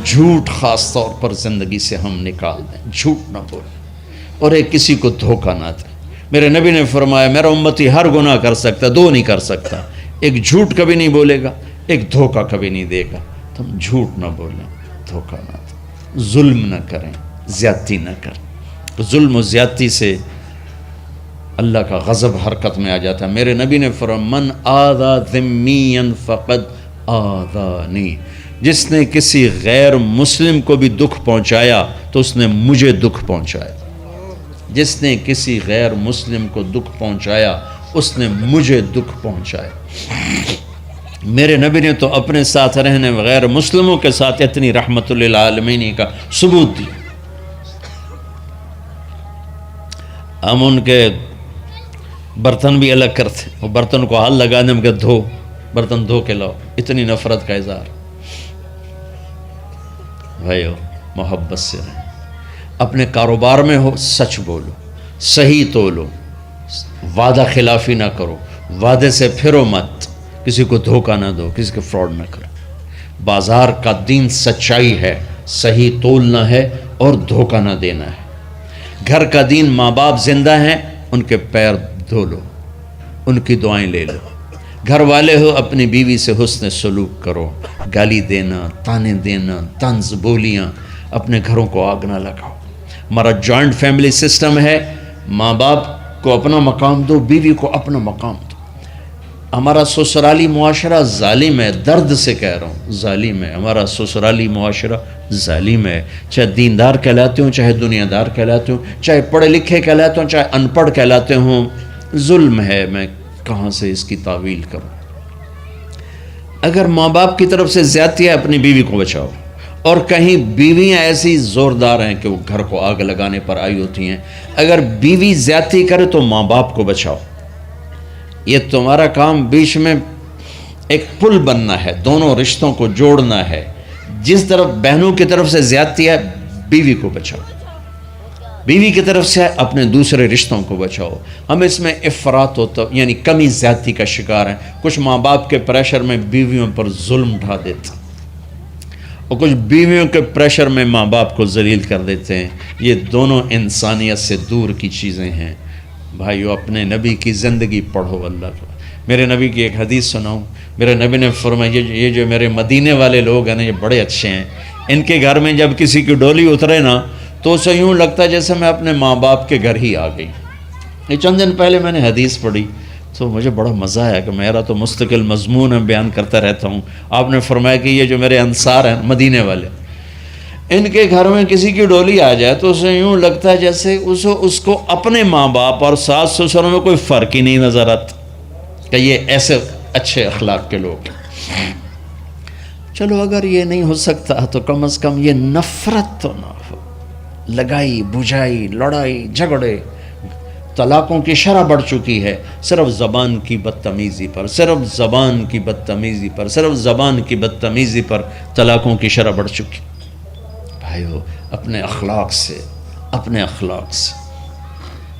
جھوٹ خاص طور پر زندگی سے ہم نکال دیں، جھوٹ نہ بولیں اور ایک کسی کو دھوکہ نہ دیں۔ میرے نبی نے فرمایا میرا امتی ہر گناہ کر سکتا، دو نہیں کر سکتا، ایک جھوٹ کبھی نہیں بولے گا، ایک دھوکہ کبھی نہیں دے گا۔ تو ہم جھوٹ نہ بولیں، دھوکہ نہ دیں، ظلم نہ کریں، زیادتی نہ کریں۔ ظلم و زیادتی سے اللہ کا غضب حرکت میں آ جاتا ہے۔ میرے نبی نے فرمایا من آذا ذمیا فقد آذانی، جس نے کسی غیر مسلم کو بھی دکھ پہنچایا تو اس نے مجھے دکھ پہنچایا، جس نے کسی غیر مسلم کو دکھ پہنچایا اس نے مجھے دکھ پہنچایا۔ میرے نبی نے تو اپنے ساتھ رہنے غیر مسلموں کے ساتھ اتنی رحمت للعالمین کا ثبوت دیا۔ ہم ان کے برتن بھی الگ کرتے، وہ برتن کو ہاتھ لگانے میں کہ دھو، برتن دھو کے لاؤ، اتنی نفرت کا اظہار۔ بھائیو محبت سے رہیں، اپنے کاروبار میں ہو سچ بولو، صحیح تولو، وعدہ خلافی نہ کرو، وعدے سے پھرو مت، کسی کو دھوکہ نہ دو، کسی کو فراڈ نہ کرو۔ بازار کا دین سچائی ہے، صحیح تولنا ہے اور دھوکہ نہ دینا ہے۔ گھر کا دین ماں باپ زندہ ہیں، ان کے پیر دھو لو، ان کی دعائیں لے لو۔ گھر والے ہو اپنی بیوی سے حسن سلوک کرو، گالی دینا، تانے دینا، طنز بولیاں، اپنے گھروں کو آگ نہ لگاؤ۔ ہمارا جوائنٹ فیملی سسٹم ہے، ماں باپ کو اپنا مقام دو، بیوی کو اپنا مقام دو۔ ہمارا سسرالی معاشرہ ظالم ہے، درد سے کہہ رہا ہوں، ظالم ہے ہمارا سسرالی معاشرہ، ظالم ہے، چاہے دیندار کہلاتے ہوں، چاہے دنیا دار کہلاتے ہوں، چاہے پڑھے لکھے کہلاتے ہوں، چاہے ان پڑھ کہلاتے ہوں، ظلم ہے۔ میں کہاں سے اس کی تعویل کروں؟ اگر ماں باپ کی طرف سے زیادتی ہے اپنی بیوی کو بچاؤ، اور کہیں بیویاں ایسی زوردار ہیں کہ وہ گھر کو آگ لگانے پر آئی ہوتی ہیں، اگر بیوی زیادتی کرے تو ماں باپ کو بچاؤ۔ یہ تمہارا کام بیچ میں ایک پل بننا ہے، دونوں رشتوں کو جوڑنا ہے۔ جس طرف بہنوں کی طرف سے زیادتی ہے بیوی کو بچاؤ، بیوی کی طرف سے اپنے دوسرے رشتوں کو بچاؤ۔ ہم اس میں افراط ہوتا یعنی کمی زیادتی کا شکار ہیں۔ کچھ ماں باپ کے پریشر میں بیویوں پر ظلم ڈھا دیتے ہیں، اور کچھ بیویوں کے پریشر میں ماں باپ کو ذلیل کر دیتے ہیں۔ یہ دونوں انسانیت سے دور کی چیزیں ہیں۔ بھائیو اپنے نبی کی زندگی پڑھو اللہ کو۔ میرے نبی کی ایک حدیث سناؤں، میرے نبی نے فرمایا یہ جو میرے مدینے والے لوگ ہیں نا، یہ بڑے اچھے ہیں۔ ان کے گھر میں جب کسی کی ڈولی اترے نا تو اسے یوں لگتا ہے جیسے میں اپنے ماں باپ کے گھر ہی آ گئی۔ یہ چند دن پہلے میں نے حدیث پڑھی تو مجھے بڑا مزہ آیا کہ میرا تو مستقل مضمون ہے، بیان کرتا رہتا ہوں۔ آپ نے فرمایا کہ یہ جو میرے انصار ہیں مدینے والے، ان کے گھر میں کسی کی ڈولی آ جائے تو اسے یوں لگتا ہے جیسے اس کو اپنے ماں باپ اور ساس سسروں میں کوئی فرق ہی نہیں نظر آتا، کہ یہ ایسے اچھے اخلاق کے لوگ ہیں۔ چلو اگر یہ نہیں ہو سکتا تو کم از کم یہ نفرت تو نہ ہو، لگائی بجھائی، لڑائی جھگڑے، طلاقوں کی شرح بڑھ چکی ہے صرف زبان کی بدتمیزی پر، صرف زبان کی بدتمیزی پر، صرف زبان کی بدتمیزی پر طلاقوں کی شرح بڑھ چکی۔ بھائیو اپنے اخلاق سے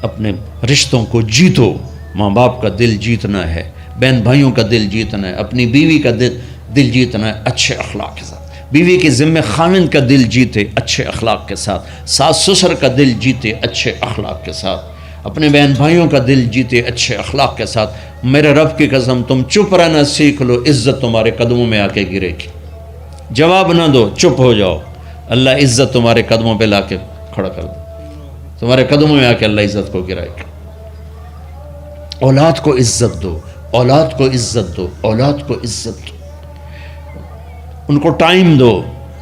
اپنے رشتوں کو جیتو۔ ماں باپ کا دل جیتنا ہے، بہن بھائیوں کا دل جیتنا ہے، اپنی بیوی کا دل جیتنا ہے اچھے اخلاق کے ساتھ۔ بیوی کے ذمہ خاوند کا دل جیتے اچھے اخلاق کے ساتھ، ساس سسر کا دل جیتے اچھے اخلاق کے ساتھ، اپنے بہن بھائیوں کا دل جیتے اچھے اخلاق کے ساتھ۔ میرے رب کی قسم تم چپ رہنا سیکھ لو، عزت تمہارے قدموں میں آ کے گرے گی۔ جواب نہ دو، چپ ہو جاؤ، اللہ عزت تمہارے قدموں پہ لا کے کھڑا کر دو، تمہارے قدموں میں آ کے اللہ عزت کو گرائے گا۔ اولاد کو عزت دو، اولاد کو عزت دو، اولاد کو عزت دو، ان کو ٹائم دو،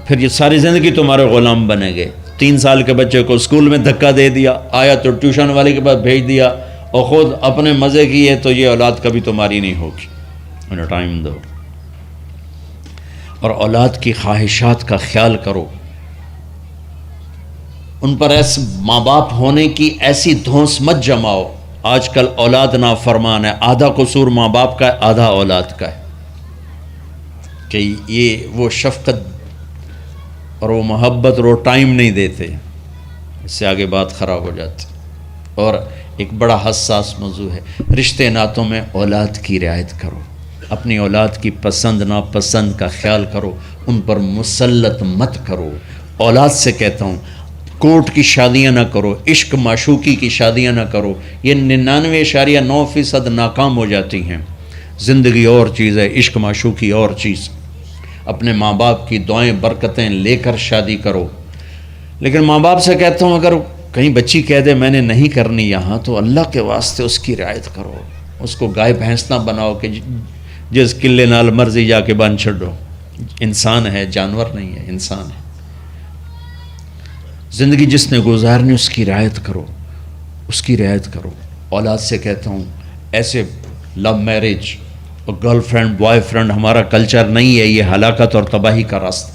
پھر یہ ساری زندگی تمہارے غلام بنے گے۔ 3 سال کے بچے کو اسکول میں دھکا دے دیا، آیا تو ٹیوشن والے کے پاس بھیج دیا، اور خود اپنے مزے کیے، تو یہ اولاد کبھی تمہاری نہیں ہوگی۔ انہیں ٹائم دو، اور اولاد کی خواہشات کا خیال کرو۔ ان پر ایسے ماں باپ ہونے کی ایسی دھونس مت جماؤ۔ آج کل اولاد نافرمان ہے، آدھا قصور ماں باپ کا ہے، آدھا اولاد کا ہے، کہ یہ وہ شفقت اور وہ محبت اور وہ ٹائم نہیں دیتے، اس سے آگے بات خراب ہو جاتی۔ اور ایک بڑا حساس موضوع ہے، رشتے ناتوں میں اولاد کی رعایت کرو۔ اپنی اولاد کی پسند ناپسند کا خیال کرو، ان پر مسلط مت کرو۔ اولاد سے کہتا ہوں کورٹ کی شادیاں نہ کرو، عشق معشوقی کی شادیاں نہ کرو، یہ 99.9% ناکام ہو جاتی ہیں۔ زندگی اور چیز ہے، عشق معشوقی اور چیز۔ اپنے ماں باپ کی دعائیں برکتیں لے کر شادی کرو۔ لیکن ماں باپ سے کہتا ہوں اگر کہیں بچی کہہ دے میں نے نہیں کرنی یہاں، تو اللہ کے واسطے اس کی رعایت کرو، اس کو گائے بھینس نہ بناؤ کہ جس قلے نال مرضی جا کے بن چھڈو۔ انسان ہے، جانور نہیں ہے، انسان ہے۔ زندگی جس نے گزارنی اس کی رعایت کرو، اس کی رعایت کرو۔ اولاد سے کہتا ہوں ایسے لو میرج اور گرل فرینڈ بوائے فرینڈ ہمارا کلچر نہیں ہے، یہ ہلاکت اور تباہی کا راستہ۔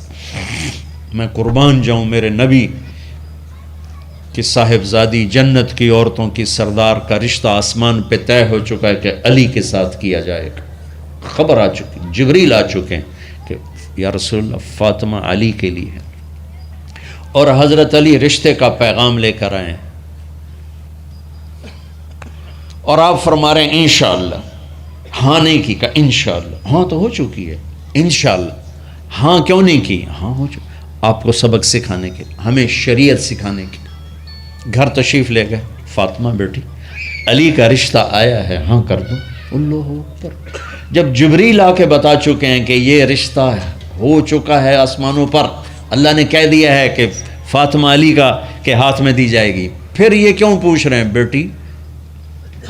میں قربان جاؤں میرے نبی کہ صاحبزادی جنت کی عورتوں کی سردار کا رشتہ آسمان پہ طے ہو چکا ہے کہ علی کے ساتھ کیا جائے گا۔ خبر آ چکی، جبریل آ چکے ہیں کہ یا رسول اللہ فاطمہ علی کے لیے ہے، اور حضرت علی رشتے کا پیغام لے کر آئے ہیں، اور آپ فرما رہے ہیں انشاءاللہ۔ ہاں نہیں کی، کہا انشاءاللہ۔ ہاں تو ہو چکی ہے، انشاءاللہ۔ ہاں کیوں نہیں کی؟ ہاں ہو چکی۔ آپ کو سبق سکھانے کے، ہمیں شریعت سکھانے کے۔ گھر تشریف لے گئے، فاطمہ بیٹی علی کا رشتہ آیا ہے، ہاں کر دو۔ اللہ اکبر۔ جب جبریل آ کے بتا چکے ہیں کہ یہ رشتہ ہو چکا ہے آسمانوں پر، اللہ نے کہہ دیا ہے کہ فاطمہ علی کا کے ہاتھ میں دی جائے گی، پھر یہ کیوں پوچھ رہے ہیں بیٹی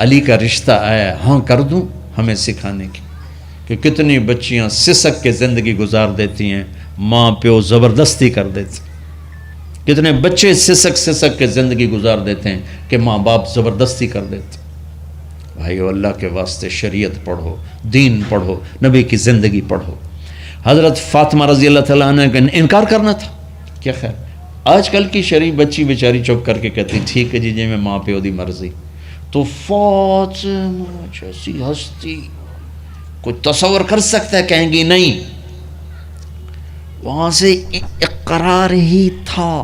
علی کا رشتہ آیا ہے، ہاں کر دوں؟ ہمیں سکھانے کی کہ کتنی بچیاں سسک کے زندگی گزار دیتی ہیں، ماں پیو زبردستی کر دیتے، کتنے بچے سسک کے زندگی گزار دیتے ہیں کہ ماں باپ زبردستی کر دیتے۔ بھائیو اللہ کے واسطے شریعت پڑھو، دین پڑھو، نبی کی زندگی پڑھو۔ حضرت فاطمہ رضی اللہ تعالیٰ عنہ کا انکار کرنا تھا، کیا خیر آج کل کی شریف بچی بیچاری چپ کر کے کہتی ٹھیک ہے جی میں ماں پیو دی مرضی۔ تو فاطمہ جیسی ہستی کوئی تصور کر سکتا ہے؟ کہیں گی نہیں، وہاں سے اقرار ہی تھا،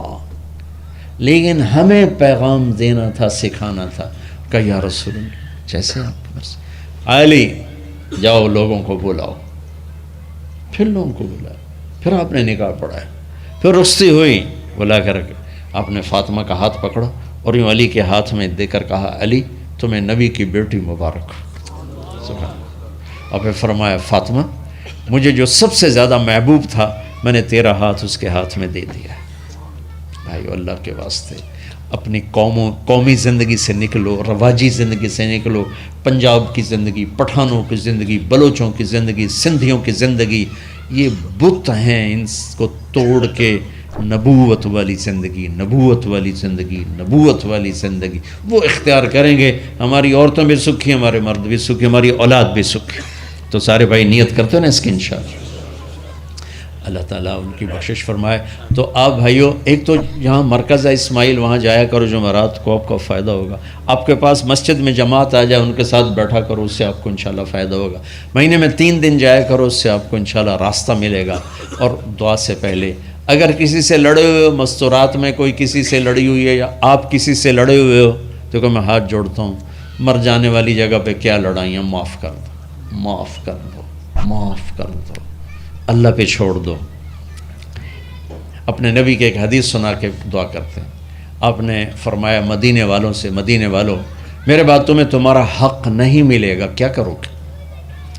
لیکن ہمیں پیغام دینا تھا، سکھانا تھا کہ یا رسول اللہ جیسے آپ کی مرضی۔ علی جاؤ لوگوں کو بلاؤ، پھر لوگوں کو بلایا، پھر آپ نے نکاح پڑھایا، پھر رخصتی ہوئی، بلا کر کے آپ نے فاطمہ کا ہاتھ پکڑا اور یوں علی کے ہاتھ میں دے کر کہا علی تمہیں نبی کی بیٹی مبارک۔ سبحان اللہ۔ اور پھر فرمایا فاطمہ مجھے جو سب سے زیادہ محبوب تھا میں نے تیرا ہاتھ اس کے ہاتھ میں دے دیا۔ بھائیو اللہ کے واسطے اپنی قومی زندگی سے نکلو، رواجی زندگی سے نکلو، پنجاب کی زندگی، پٹھانوں کی زندگی، بلوچوں کی زندگی، سندھیوں کی زندگی، یہ بت ہیں، ان کو توڑ کے نبوت والی زندگی، نبوت والی زندگی، نبوت والی زندگی وہ اختیار کریں گے، ہماری عورتوں بھی سکھی، ہمارے مرد بھی سکھی، ہماری اولاد بھی سکھی۔ تو سارے بھائی نیت کرتے ہیں نا اس کی انشاءاللہ، اللہ تعالیٰ ان کی بخشش فرمائے۔ تو آپ بھائیو ایک تو یہاں مرکز ہے اسماعیل، وہاں جایا کرو جمعرات کو، آپ کو فائدہ ہوگا۔ آپ کے پاس مسجد میں جماعت آ جائے ان کے ساتھ بیٹھا کرو، اس سے آپ کو انشاءاللہ فائدہ ہوگا۔ مہینے میں 3 دن جایا کرو، اس سے آپ کو انشاءاللہ راستہ ملے گا۔ اور دعا سے پہلے اگر کسی سے لڑے ہوئے ہو، مستورات میں کوئی کسی سے لڑی ہوئی ہے یا آپ کسی سے لڑے ہوئے ہو، تو کہ میں ہاتھ جوڑتا ہوں، مر جانے والی جگہ پہ کیا لڑائیاں، معاف کر دو، معاف کر دو، معاف کر دو، اللہ پہ چھوڑ دو۔ اپنے نبی کے ایک حدیث سنا کے دعا کرتے ہیں، آپ نے فرمایا مدینے والوں سے، مدینے والوں میرے بعد تمہیں تمہارا حق نہیں ملے گا، کیا کرو گے؟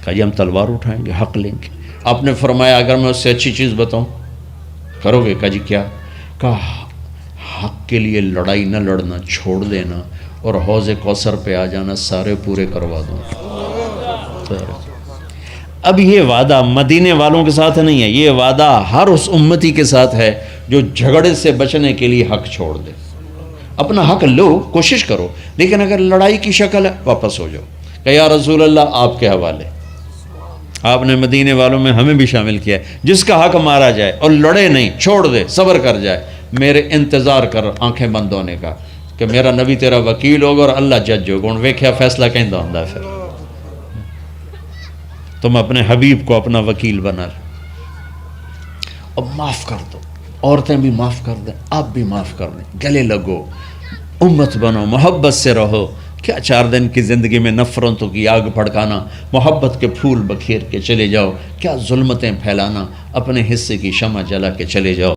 کہا یہ ہم تلوار اٹھائیں گے، حق لیں گے۔ آپ نے فرمایا اگر میں اس سے اچھی چیز بتاؤں کرو گے؟ کہا جی کیا؟ کہا حق کے لیے لڑائی نہ لڑنا، چھوڑ دینا اور حوض کوثر پہ آ جانا، سارے پورے کروا دوں۔ اب یہ وعدہ مدینے والوں کے ساتھ نہیں ہے، یہ وعدہ ہر اس امتی کے ساتھ ہے جو جھگڑے سے بچنے کے لیے حق چھوڑ دے۔ اپنا حق لو، کوشش کرو، لیکن اگر لڑائی کی شکل ہے واپس ہو جاؤ کہ یا رسول اللہ آپ کے حوالے۔ آپ نے مدینے والوں میں ہمیں بھی شامل کیا ہے، جس کا حق مارا جائے اور لڑے نہیں، چھوڑ دے، صبر کر جائے، میرے انتظار کر آنکھیں بند ہونے کا کہ میرا نبی تیرا وکیل ہوگا اور اللہ جج ہوگا، ان ویکھیا فیصلہ کہندہ ہوندا ہے۔ پھر تم اپنے حبیب کو اپنا وکیل بنا لو۔ اب معاف کر دو، عورتیں بھی معاف کر دیں، آپ بھی معاف کر دیں، گلے لگو، امت بنو، محبت سے رہو، کیا 4 دن کی زندگی میں نفرتوں کی آگ بھڑکانا، محبت کے پھول بکھیر کے چلے جاؤ، کیا ظلمتیں پھیلانا، اپنے حصے کی شمع جلا کے چلے جاؤ۔